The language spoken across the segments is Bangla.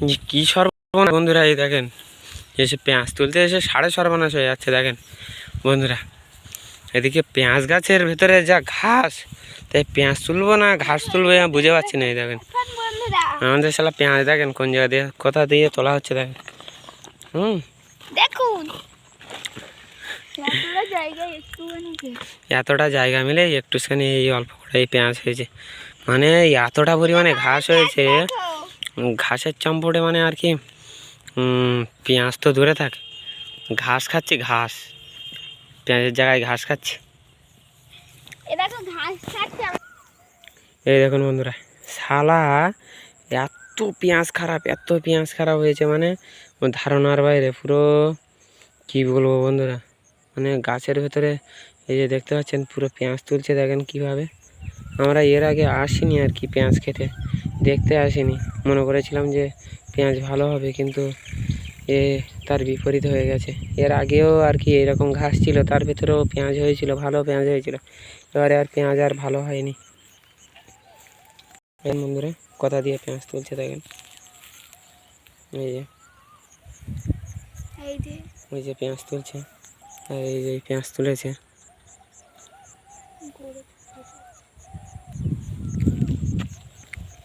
কি সর্বনাশ বন্ধুরা, এই দেখেন এসে পেঁয়াজ তুলতে এসে সাড়ে সর্বনাশ হয়ে যাচ্ছে। দেখেন বন্ধুরা, এদিকে পেঁয়াজ গাছের ভেতরে যা ঘাস, তাই পেঁয়াজ তুলবো না ঘাস তুলবো বুঝে পাচ্ছি না। এই দেখেন আমাদের শালা পেঁয়াজ দেখেন কোন জায়গা দিয়ে কোথা দিয়ে তোলা হচ্ছে। দেখেন দেখুন এতটা জায়গা মিলে একটুখানি এই অল্প করে এই পেঁয়াজ হয়েছে, মানে এতটা পরিমাণে ঘাস হয়েছে। ঘাসের চম্পটে মানে আর কি পেঁয়াজ তো দূরে থাকে, ঘাস খাচ্ছি, ঘাস পেঁয়াজের জায়গায় ঘাস খাচ্ছি। এই দেখুন বন্ধুরা, শালা এত পেঁয়াজ খারাপ, এত পেঁয়াজ খারাপ হয়েছে মানে ধারণার বাইরে। পুরো কি বলবো বন্ধুরা, মানে গাছের ভেতরে এই যে দেখতে পাচ্ছেন পুরো পেঁয়াজ তুলছে। দেখেন কিভাবে, আমরা এর আগে আসিনি আর কি পেঁয়াজ খেতে, দেখতে আসিনি, মনে করেছিলাম যে পেঁয়াজ ভালো হবে, কিন্তু তার বিপরীত হয়ে গেছে। এর আগেও আর কি এরকম ঘাস ছিল, তার ভেতরেও পেঁয়াজ হয়েছিল, ভালো পেঁয়াজ হয়েছিল। এবারে আর পেঁয়াজ আর ভালো হয়নি। বন্ধুরা কথা দিয়ে পেঁয়াজ তুলছে দেখেন, এই যে পেঁয়াজ তুলছে, আর এই যে পেঁয়াজ তুলেছে।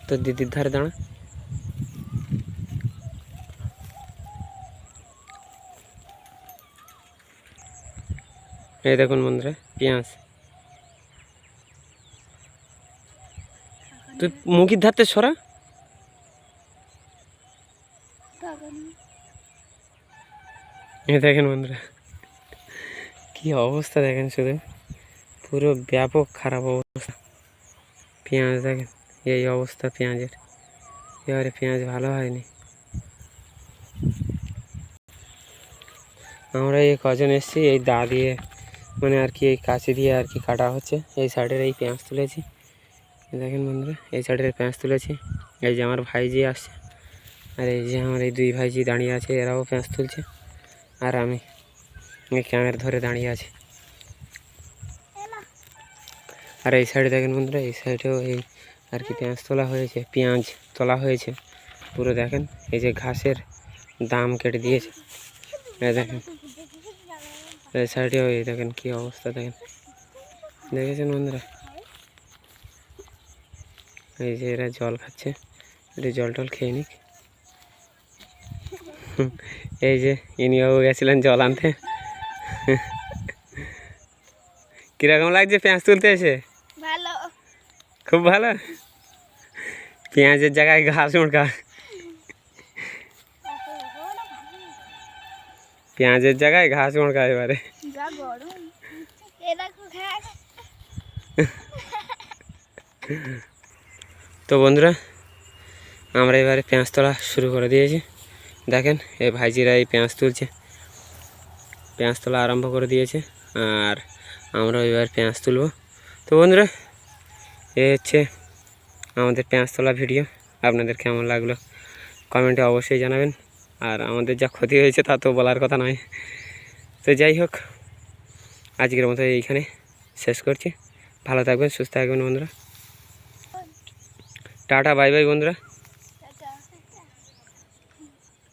তো দিদির ধারে দাঁড়া। এই দেখুন বন্ধুরা পেঁয়াজ, তুই মুখির ধারতে সরা। এই দেখেন বন্ধুরা কি অবস্থা, দেখেন শুধু পুরো ব্যাপক খারাপ অবস্থা। পেঁয়াজ দেখেন এই অবস্থা পেঁয়াজের, এবারে পেঁয়াজ ভালো হয়নি। আমরা এই কজন এসেছি এই দা দিয়ে, মানে আর কি এই কাঁচি দিয়ে আর কি কাটা হচ্ছে। এই সাইডের এই পেঁয়াজ তুলেছি, দেখেন বন্ধুরা এই সাইডের পেঁয়াজ তুলেছি। এই যে আমার ভাইজি আসছে, আর এই যে আমার এই দুই ভাইজি দাঁড়িয়ে আছে, এরাও পেঁয়াজ তুলছে, আর আমি এই ক্যামেরা ধরে দাঁড়িয়ে আছি। আর এই সাইডে দেখেন বন্ধুরা, এই সাইডেও এই আর কি পেঁয়াজ তোলা হয়েছে, পেঁয়াজ তোলা হয়েছে পুরো। দেখেন এই যে ঘাসের দাম কেটে দিয়েছে, এই দেখেন এই সাইডেও এই দেখেন কি অবস্থা। দেখেন দেখেছেন বন্ধুরা, এই যে এরা জল খাচ্ছে, একটু জল টল খেয়ে নিক। এই যে ইনিবাবু গেছিলেন জল আনতে। কিরকম লাগছে পেঁয়াজ তুলতে এসে? ভালো, খুব ভালো। পেঁয়াজের জায়গায় ঘাস মোড়কা, পেঁয়াজের জায়গায় ঘাস মোড়কা। এবারে তো বন্ধুরা আমরা এবারে পেঁয়াজ তোলা শুরু করে দিয়েছি। দেখেন এই ভাইজিরা এই পেঁয়াজ তুলছে, পেঁয়াজ তোলা আরম্ভ করে দিয়েছে, আর আমরা এবার পেঁয়াজ তুলব। তো বন্ধুরা এই হচ্ছে আমাদের পেঁয়াজ তোলা ভিডিও। আপনাদের কেমন লাগলো কমেন্টে অবশ্যই জানাবেন, আর আমাদের যা ক্ষতি হয়েছে তা তো বলার কথা নয়। তো যাই হোক, আজকের মতো এইখানে শেষ করছি। ভালো থাকবেন, সুস্থ থাকবেন বন্ধুরা। টাটা, বাই বাই বন্ধুরা।